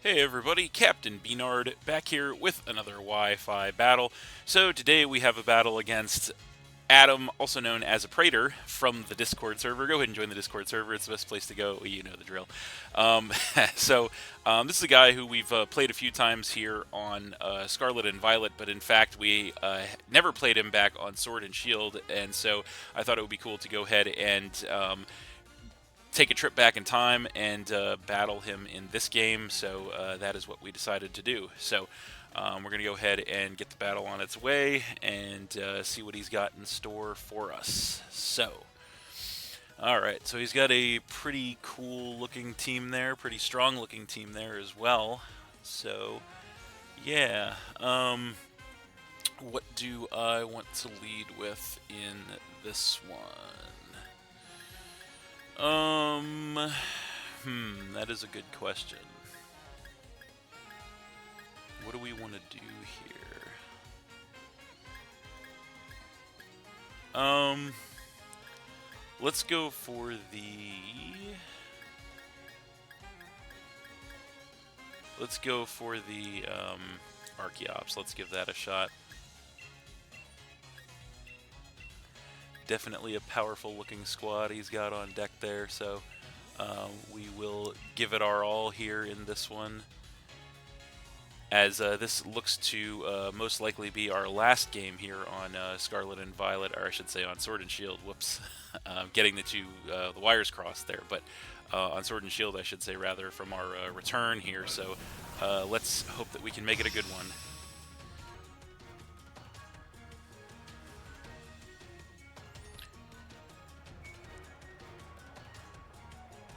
Hey everybody, Captain B-Nard back here with another Wi-Fi battle. So today we have a battle against Adam, also known as Aprater, from the Discord server. Go ahead and join the Discord server, it's the best place to go, you know the drill. Um, this is a guy who we've played a few times here on Scarlet and Violet, but in fact we never played him back on Sword and Shield, and so I thought it would be cool to go ahead and take a trip back in time and battle him in this game, so that is what we decided to do. So we're going to go ahead and get the battle on its way and see what he's got in store for us. So, alright, so he's got a pretty cool looking team there, pretty strong looking team there as well. So, yeah, what do I want to lead with in this one? That is a good question. What do we want to do here? Let's go for the Archeops. Let's give that a shot. Definitely a powerful looking squad he's got on deck there, so we will give it our all here in this one, as this looks to most likely be our last game here on Scarlet and Violet, or I should say on Sword and Shield. Whoops, getting the wires crossed there, but on Sword and Shield I should say rather, from our return here, so let's hope that we can make it a good one.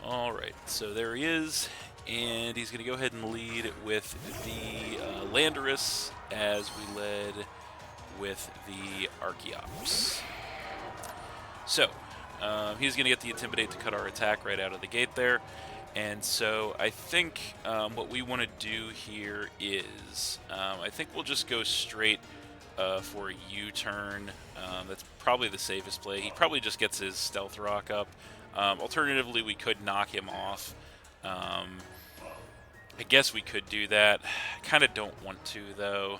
Alright, so there he is, and he's going to go ahead and lead with the Landorus, as we led with the Archeops. So, he's going to get the Intimidate to cut our attack right out of the gate there, and so I think what we want to do here is, I think we'll just go straight for a U-turn. That's probably the safest play. He probably just gets his Stealth Rock up. Alternatively, we could knock him off. I guess we could do that. Kind of don't want to, though.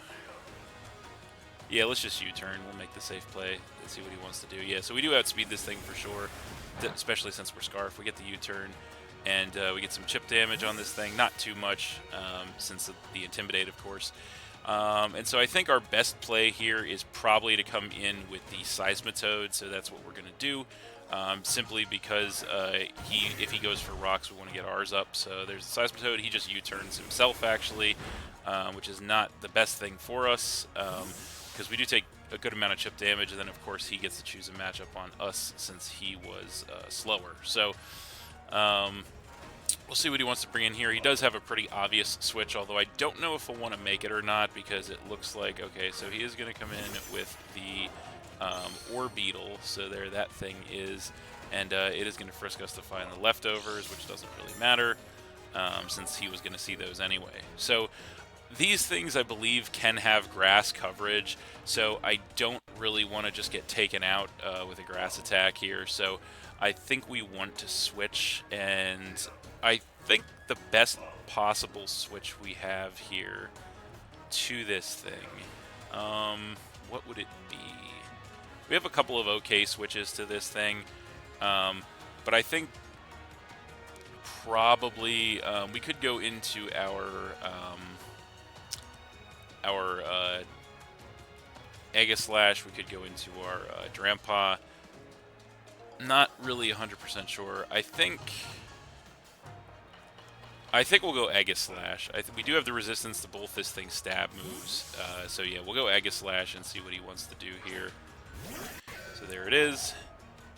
Yeah, let's just U-turn. We'll make the safe play. Let's see what he wants to do. Yeah, so we do outspeed this thing for sure, especially since we're Scarf. We get the U-turn, and we get some chip damage on this thing. Not too much, since the Intimidate, of course. And so I think our best play here is probably to come in with the Seismitoad, so that's what we're going to do. Simply because if he goes for rocks, we want to get ours up. So there's the Seismitoad. He just U-turns himself, actually, which is not the best thing for us, because we do take a good amount of chip damage, and then, of course, he gets to choose a matchup on us since he was slower. So we'll see what he wants to bring in here. He does have a pretty obvious switch, although I don't know if he'll want to make it or not, because it looks like, okay, so he is going to come in with the Orbeetle, so there that thing is, and it is going to frisk us to find the leftovers, which doesn't really matter, since he was going to see those anyway. So these things, I believe, can have grass coverage, so I don't really want to just get taken out with a grass attack here, so I think we want to switch, and I think the best possible switch we have here to this thing, what would it be? We have a couple of okay switches to this thing, but I think probably we could go into our Aegislash, we could go into our Drampa. Not really 100% sure. I think we'll go Aegislash. We do have the resistance to both this thing's stab moves, so yeah, we'll go Aegislash and see what he wants to do here. So there it is,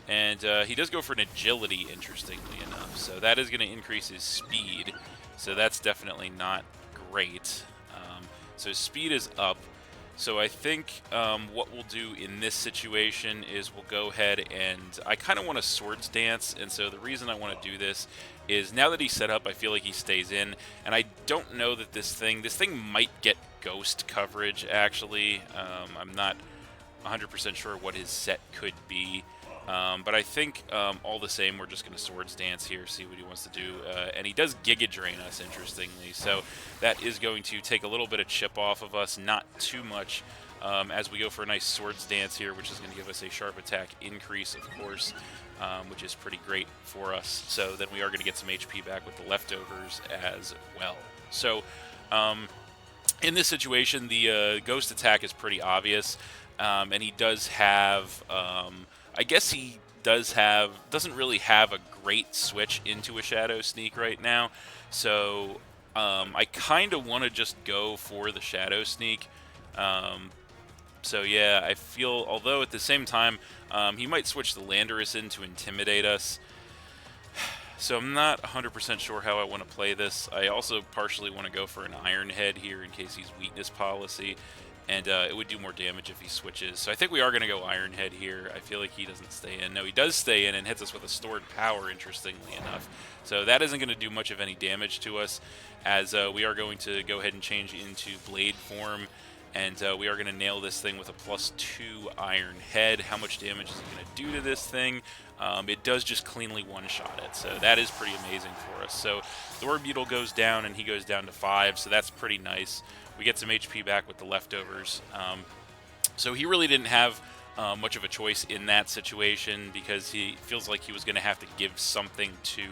and he does go for an agility, interestingly enough, so that is going to increase his speed, so that's definitely not great. So his speed is up, so I think what we'll do in this situation is we'll go ahead and I kind of want a Swords Dance, and so the reason I want to do this is now that he's set up, I feel like he stays in, and I don't know that this thing might get ghost coverage, actually. I'm not 100% sure what his set could be, But I think all the same, we're just going to Swords Dance here, see what he wants to do. And he does Giga Drain us, interestingly. So that is going to take a little bit of chip off of us, not too much, as we go for a nice Swords Dance here, which is going to give us a sharp attack increase, of course, which is pretty great for us. So then we are going to get some HP back with the leftovers as well. So in this situation, the Ghost attack is pretty obvious, and he does have... I guess he doesn't really have a great switch into a Shadow Sneak right now, so I kind of want to just go for the Shadow Sneak. So yeah, I feel, although at the same time, he might switch the Landorus in to intimidate us. So I'm not 100% sure how I want to play this. I also partially want to go for an Iron Head here in case he's Weakness Policy. And it would do more damage if he switches. So I think we are going to go Iron Head here. I feel like he doesn't stay in. No, he does stay in and hits us with a Stored Power, interestingly enough. So that isn't going to do much of any damage to us, as we are going to go ahead and change into Blade form. And we are going to nail this thing with a +2 Iron Head. How much damage is it going to do to this thing? It does just cleanly one-shot it, so that is pretty amazing for us. So the Orb Beetle goes down, and he goes down to 5, so that's pretty nice. We get some HP back with the leftovers. So he really didn't have much of a choice in that situation, because he feels like he was going to have to give something to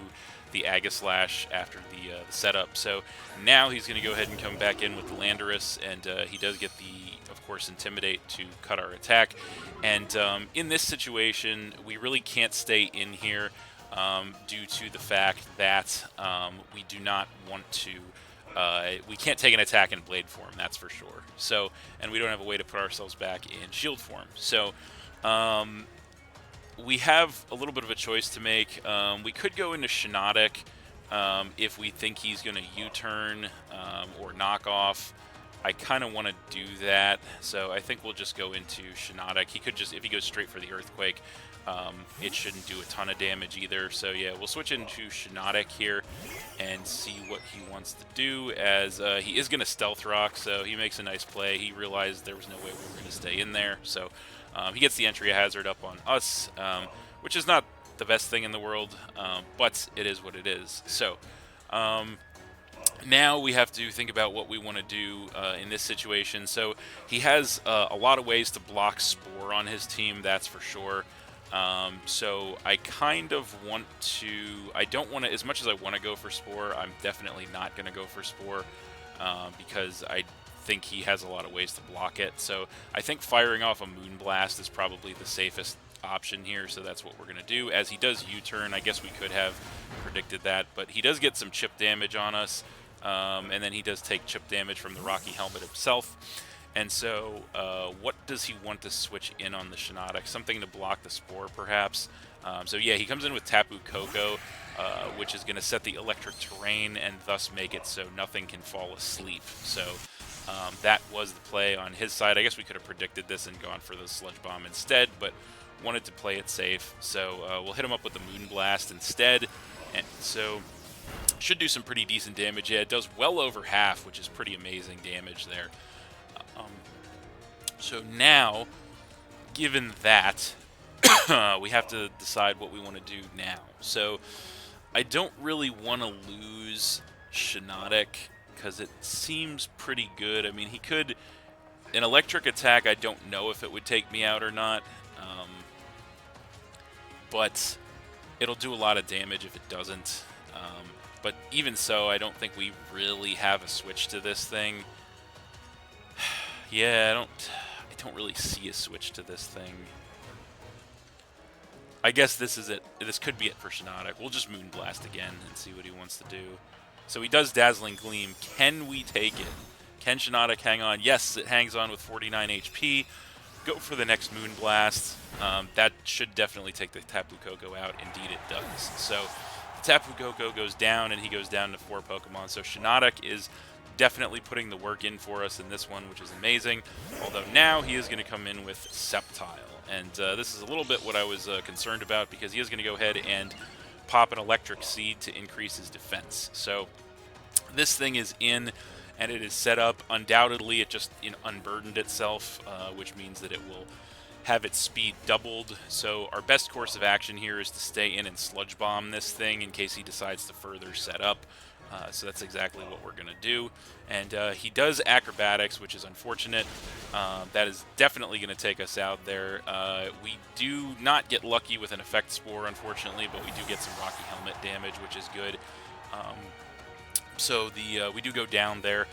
the Aegislash after the setup. So now he's going to go ahead and come back in with the Landorus, and he does get the, of course, Intimidate to cut our attack. And in this situation, we really can't stay in here due to the fact that we do not want to... we can't take an attack in Blade form, that's for sure. So, and we don't have a way to put ourselves back in Shield form. So, we have a little bit of a choice to make. We could go into Shiinotic if we think he's going to U-turn or knock off. I kind of want to do that, so I think we'll just go into Shiinotic. He could just, if he goes straight for the Earthquake, it shouldn't do a ton of damage either. So yeah, we'll switch into Shiinotic here and see what he wants to do, as he is going to Stealth Rock, so he makes a nice play. He realized there was no way we were going to stay in there, so he gets the Entry Hazard up on us, which is not the best thing in the world, but it is what it is. So now we have to think about what we want to do in this situation. So he has a lot of ways to block Spore on his team, that's for sure. So I kind of want to, I don't want to, as much as I want to go for Spore, I'm definitely not going to go for Spore, because I think he has a lot of ways to block it. So I think firing off a Moonblast is probably the safest option here, so that's what we're going to do. As he does U-turn, I guess we could have predicted that, but he does get some chip damage on us, and then he does take chip damage from the Rocky Helmet himself. And so, what does he want to switch in on the Shiinotic? Something to block the Spore, perhaps. So yeah, he comes in with Tapu Koko, which is going to set the electric terrain and thus make it so nothing can fall asleep. So that was the play on his side. I guess we could have predicted this and gone for the Sludge Bomb instead, but wanted to play it safe. So we'll hit him up with the Moonblast instead. And so should do some pretty decent damage. Yeah, it does well over half, which is pretty amazing damage there. So now, given that, we have to decide what we want to do now. So I don't really want to lose Shiinotic, because it seems pretty good. I mean, he could... An electric attack, I don't know if it would take me out or not. But it'll do a lot of damage if it doesn't. But even so, I don't think we really have a switch to this thing. Yeah, I don't really see a switch to this thing. I guess this is it. This could be it for Shiinotic. We'll just Moonblast again and see what he wants to do. So he does Dazzling Gleam. Can we take it? Can Shiinotic hang on? Yes, it hangs on with 49 HP. Go for the next Moonblast. That should definitely take the Tapu Koko out. Indeed it does. So the Tapu Koko goes down, and he goes down to 4 Pokemon. So Shiinotic is definitely putting the work in for us in this one, which is amazing. Although now he is going to come in with Sceptile. And this is a little bit what I was concerned about, because he is going to go ahead and pop an Electric Seed to increase his defense. So this thing is in, and it is set up. Undoubtedly, it just unburdened itself, which means that it will have its speed doubled. So our best course of action here is to stay in and Sludge Bomb this thing in case he decides to further set up. So that's exactly what we're going to do. And he does Acrobatics, which is unfortunate. That is definitely going to take us out there. We do not get lucky with an Effect Spore, unfortunately, but we do get some Rocky Helmet damage, which is good. So we do go down there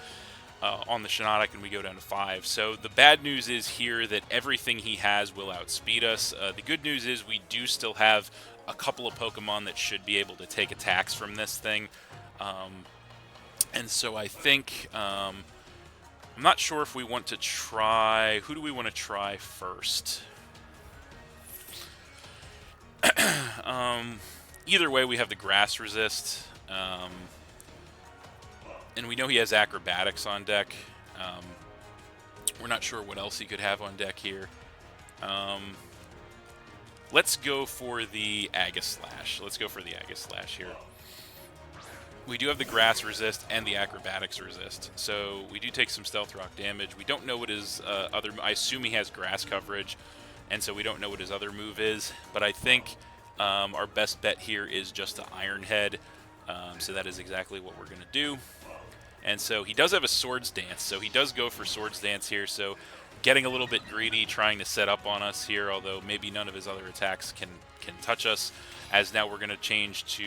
on the Shiinotic, and we go down to 5. So the bad news is here that everything he has will outspeed us. The good news is we do still have a couple of Pokemon that should be able to take attacks from this thing. And so I think, I'm not sure if we want to try, who do we want to try first? Either way, we have the Grass Resist, and we know he has Acrobatics on deck. We're not sure what else he could have on deck here. Let's go for the Aegislash. Let's go for the Aegislash here. We do have the Grass Resist and the Acrobatics Resist, so we do take some Stealth Rock damage. We don't know what his other... I assume he has Grass coverage, and so we don't know what his other move is, but I think our best bet here is just to Iron Head, so that is exactly what we're going to do. And so he does have a Swords Dance, so he does go for Swords Dance here, so getting a little bit greedy, trying to set up on us here, although maybe none of his other attacks can touch us, as now we're going to change to...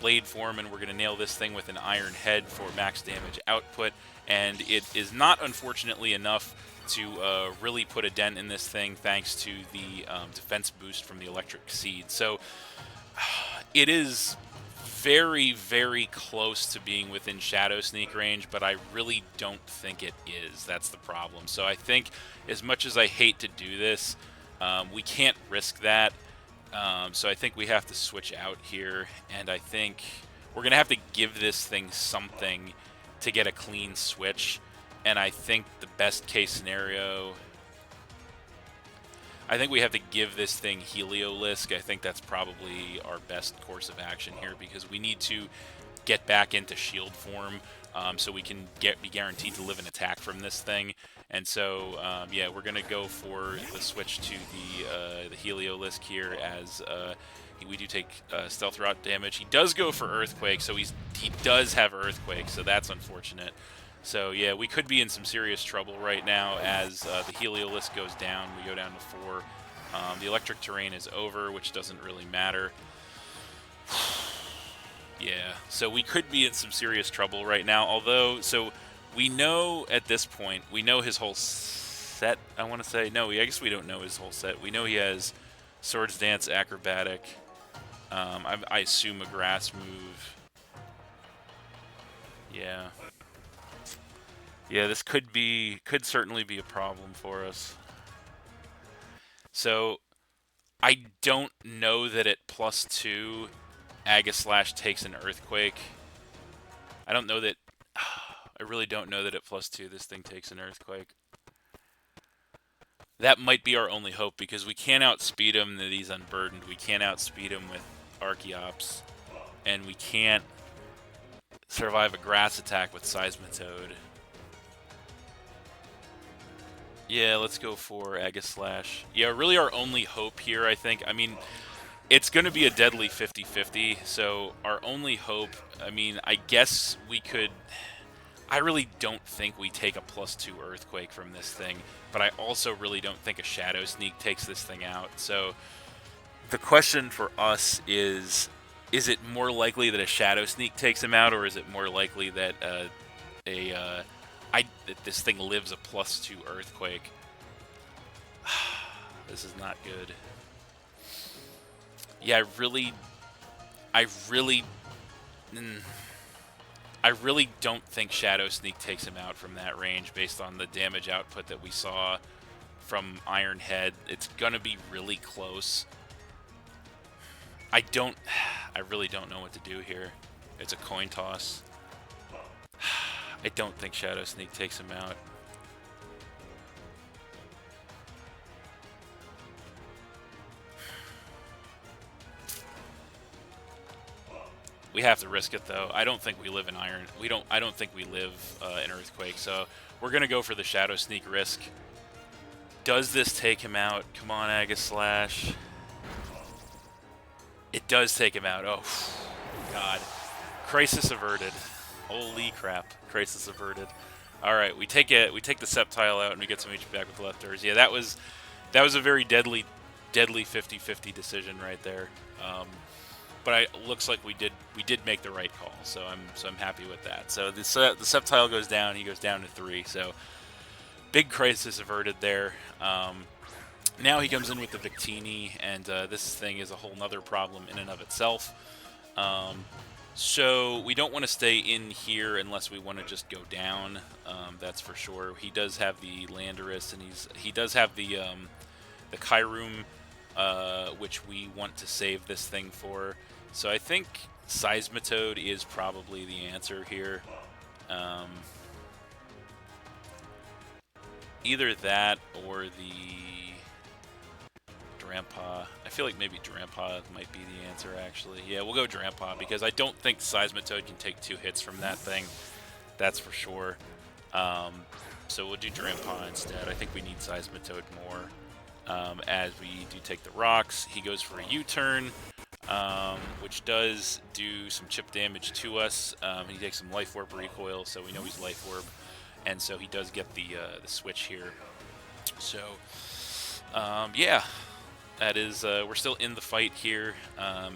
Blade form, and we're going to nail this thing with an Iron Head for max damage output, and it is not, unfortunately, enough to really put a dent in this thing thanks to the defense boost from the Electric Seed. So it is very, very close to being within Shadow Sneak range, but I really don't think it is. That's the problem. So I think, as much as I hate to do this, we can't risk that. So I think we have to switch out here, and I think we're going to have to give this thing something to get a clean switch, and I think the best case scenario, I think we have to give this thing Heliolisk. I think that's probably our best course of action here, because we need to get back into shield form so we can be guaranteed to live an attack from this thing. And so, yeah, we're going to go for the switch to the Heliolisk here, as we do take Stealth Rock damage. He does go for Earthquake, so he does have Earthquake, so that's unfortunate. So, yeah, we could be in some serious trouble right now as the Heliolisk goes down. We go down to 4. The Electric Terrain is over, which doesn't really matter. Yeah, so we could be in some serious trouble right now, although... so. We know at this point, we know his whole set, I want to say. No, I guess we don't know his whole set. We know he has Swords Dance, Acrobatic, I assume a Grass move. Yeah. Yeah, this could certainly be a problem for us. So, I don't know that at +2, Aegislash takes an Earthquake. I don't know that... I really don't know that at +2 this thing takes an Earthquake. That might be our only hope, because we can't outspeed him that he's unburdened. We can't outspeed him with Archeops. And we can't survive a Grass attack with Seismitoad. Yeah, let's go for Aegislash. Yeah, really our only hope here, I think. I mean, it's going to be a deadly 50-50, so our only hope, I mean, I guess we could... I really don't think we take a +2 Earthquake from this thing, but I also really don't think a Shadow Sneak takes this thing out. So the question for us is it more likely that a Shadow Sneak takes him out, or is it more likely that that this thing lives a +2 Earthquake? This is not good. Yeah, I really don't think Shadow Sneak takes him out from that range based on the damage output that we saw from Iron Head. It's going to be really close. I really don't know what to do here. It's a coin toss. I don't think Shadow Sneak takes him out. We have to risk it, though. I don't think we live in Iron. I don't think we live in Earthquake. So we're gonna go for the Shadow Sneak risk. Does this take him out? Come on, Aegislash. It does take him out. Oh, God. Crisis averted. Holy crap. Crisis averted. Alright, we take the Sceptile out and we get some HP back with the leftovers. Yeah, that was a very deadly 50-50 decision right there. But it looks like we did make the right call, so I'm happy with that. So the Sceptile goes down, he goes down to 3, so big crisis averted there. Now he comes in with the Victini, and this thing is a whole nother problem in and of itself. So we don't want to stay in here unless we want to just go down. That's for sure. He does have the Landorus, and he does have the Kyroom, which we want to save this thing for. So I think Seismitoad is probably the answer here. Either that or the Drampa. I feel like maybe Drampa might be the answer, actually. Yeah, we'll go Drampa, because I don't think Seismitoad can take 2 hits from that thing. That's for sure. So we'll do Drampa instead. I think we need Seismitoad more. As we do take the rocks, he goes for a U-turn, which does do some chip damage to us. He takes some Life Orb recoil, so we know he's Life Orb. And so he does get the switch here. So, yeah. That is, we're still in the fight here,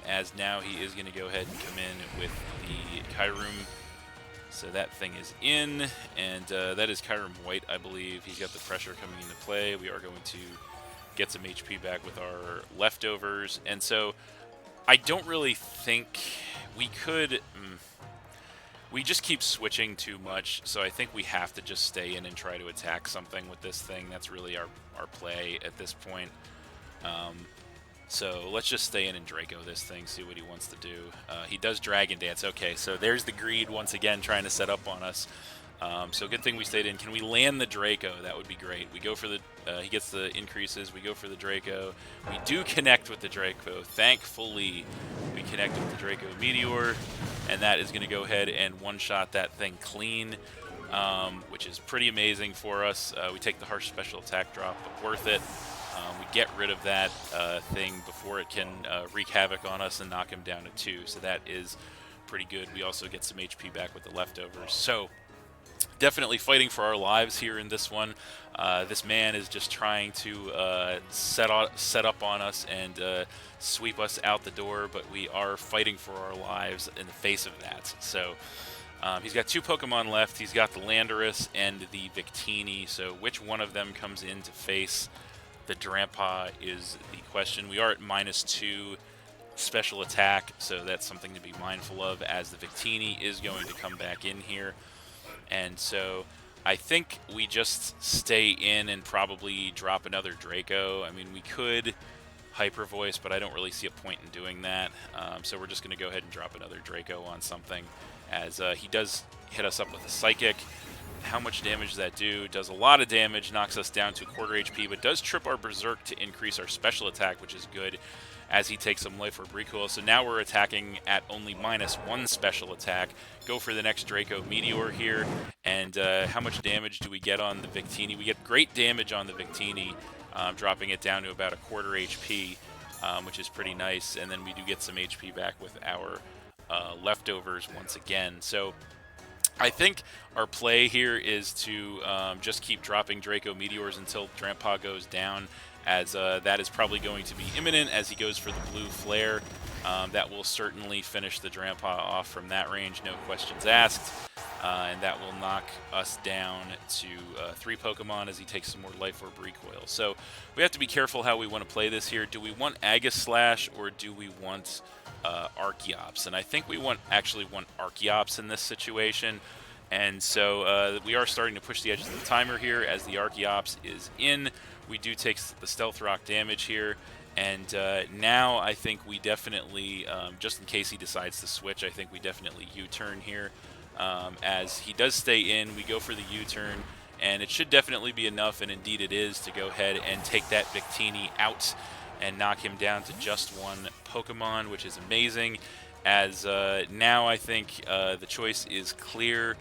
as now he is going to go ahead and come in with the Kyroom. So that thing is in, and that is Kyroom White, I believe. He's got the pressure coming into play. We are going to get some HP back with our leftovers. And so I don't really think we could... we just keep switching too much, so I think we have to just stay in and try to attack something with this thing. That's really our play at this point. So let's just stay in and Draco this thing, see what he wants to do. He does Dragon Dance. Okay, so there's the greed once again trying to set up on us. So good thing we stayed in. Can we land the Draco? That would be great. We go for the... he gets the increases. We go for the Draco. We do connect with the Draco. Thankfully, we connect with the Draco Meteor, and that is going to go ahead and one-shot that thing clean, which is pretty amazing for us. We take the harsh special attack drop, but worth it. We get rid of that thing before it can wreak havoc on us and knock him down to 2, so that is pretty good. We also get some HP back with the leftovers. So definitely fighting for our lives here in this one. This man is just trying to set up on us and sweep us out the door, but we are fighting for our lives in the face of that. So he's got 2 Pokemon left. He's got the Landorus and the Victini, so which one of them comes in to face the Drampa is the question. We are at -2 special attack, so that's something to be mindful of, as the Victini is going to come back in here. And so I think we just stay in and probably drop another Draco. I mean, we could Hyper Voice, but I don't really see a point in doing that. So we're just going to go ahead and drop another Draco on something, as he does hit us up with a Psychic. How much damage does that do? Does a lot of damage, knocks us down to 1/4 HP, but does trip our Berserk to increase our special attack, which is good, as he takes some Life Orb recoil. So now we're attacking at only -1 special attack. Go for the next Draco Meteor here, and how much damage do we get on the Victini? We get great damage on the Victini, dropping it down to about 1/4 HP, which is pretty nice, and then we do get some HP back with our leftovers once again. So I think our play here is to just keep dropping Draco Meteors until Drampa goes down, as that is probably going to be imminent as he goes for the blue flare. That will certainly finish the Drampa off from that range, no questions asked. And that will knock us down to 3 Pokemon as he takes some more Life Orb recoil. So we have to be careful how we want to play this here. Do we want Aegislash or do we want Archeops? And I think we actually want Archeops in this situation. And so we are starting to push the edges of the timer here as the Archeops is in. We do take the Stealth Rock damage here. And now I think we definitely, just in case he decides to switch, I think we definitely U-turn here. As he does stay in, we go for the U-turn, and it should definitely be enough, and indeed it is, to go ahead and take that Victini out and knock him down to just 1 Pokemon, which is amazing, as now I think the choice is clear.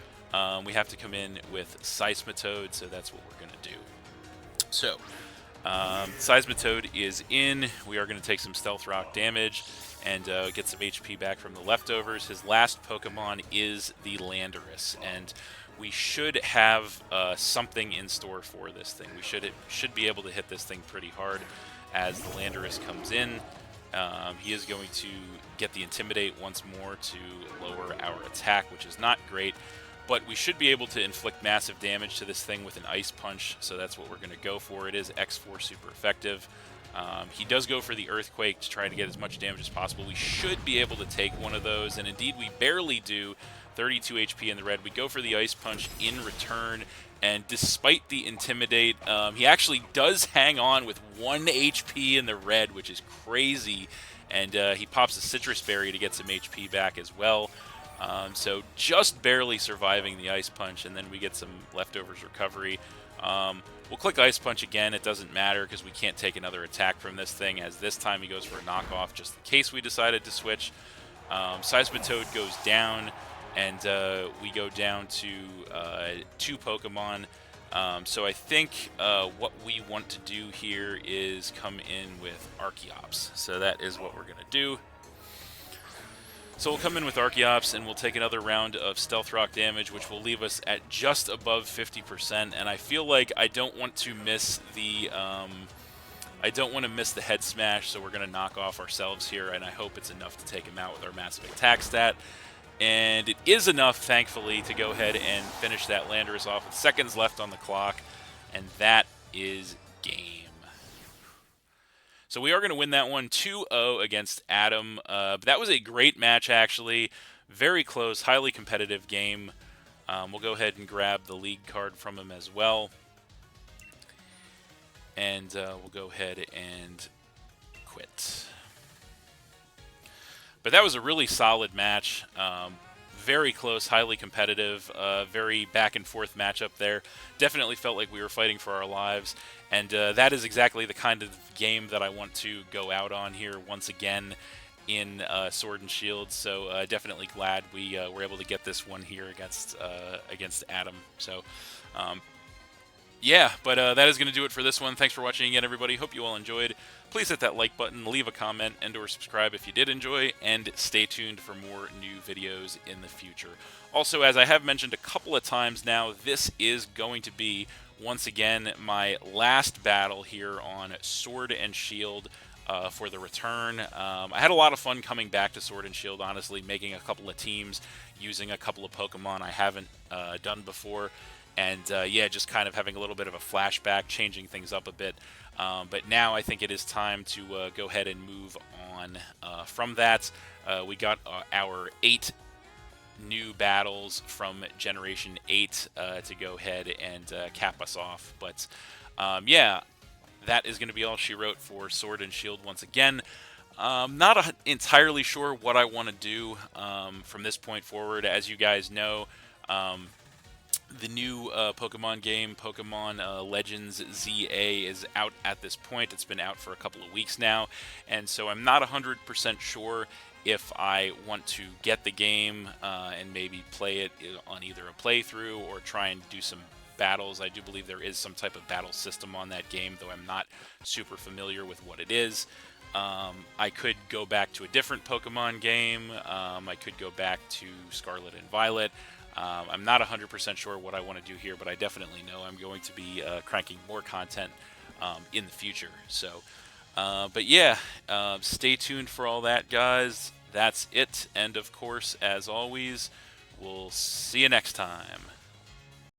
We have to come in with Seismitoad, so that's what we're going to do. So Seismitoad is in. We are going to take some Stealth Rock damage and get some HP back from the leftovers. His last Pokemon is the Landorus, and we should have something in store for this thing. We should be able to hit this thing pretty hard as the Landorus comes in. He is going to get the Intimidate once more to lower our attack, which is not great. But we should be able to inflict massive damage to this thing with an Ice Punch, so that's what we're going to go for. It is X4 super effective. He does go for the Earthquake to try to get as much damage as possible. We should be able to take one of those, and indeed we barely do. 32 HP in the red. We go for the Ice Punch in return, and despite the Intimidate, he actually does hang on with 1 HP in the red, which is crazy, and he pops a Citrus Berry to get some HP back as well. So just barely surviving the Ice Punch, and then we get some leftovers recovery. We'll click Ice Punch again. It doesn't matter because we can't take another attack from this thing, as this time he goes for a knockoff just in case we decided to switch. Seismitoad goes down, and we go down to 2 Pokemon. So I think what we want to do here is come in with Archeops. So that is what we're going to do. So we'll come in with Archeops, and we'll take another round of Stealth Rock damage, which will leave us at just above 50%. And I feel like I don't want to miss the Head Smash, so we're going to knock off ourselves here, and I hope it's enough to take him out with our massive attack stat. And it is enough, thankfully, to go ahead and finish that Landorus off with seconds left on the clock, and that is game. So we are going to win that one 2-0 against Adam. But that was a great match, actually. Very close, highly competitive game. We'll go ahead and grab the league card from him as well. And we'll go ahead and quit. But that was a really solid match. Very close, highly competitive, very back-and-forth matchup there. Definitely felt like we were fighting for our lives, and that is exactly the kind of game that I want to go out on here once again in Sword and Shield. So definitely glad we were able to get this one here against Adam. So yeah, but that is going to do it for this one. Thanks for watching again, everybody. Hope you all enjoyed. Please hit that like button, leave a comment, and/or subscribe if you did enjoy, and stay tuned for more new videos in the future. Also, as I have mentioned a couple of times now, this is going to be, once again, my last battle here on Sword and Shield for the return. I had a lot of fun coming back to Sword and Shield, honestly, making a couple of teams, using a couple of Pokemon I haven't done before. And yeah, just kind of having a little bit of a flashback, changing things up a bit. But now I think it is time to go ahead and move on from that. We got our 8 new battles from Generation 8 to go ahead and cap us off. But yeah, that is going to be all she wrote for Sword and Shield once again. Not entirely sure what I want to do from this point forward. As you guys know, the new Pokemon game, Pokemon Legends ZA, is out at this point. It's been out for a couple of weeks now, and so I'm not 100% sure if I want to get the game and maybe play it on either a playthrough or try and do some battles. I do believe there is some type of battle system on that game, though I'm not super familiar with what it is. I could go back to a different Pokemon game. I could go back to Scarlet and Violet. I'm not 100% sure what I want to do here, but I definitely know I'm going to be cranking more content in the future. So, but yeah, stay tuned for all that, guys. That's it. And of course, as always, we'll see you next time.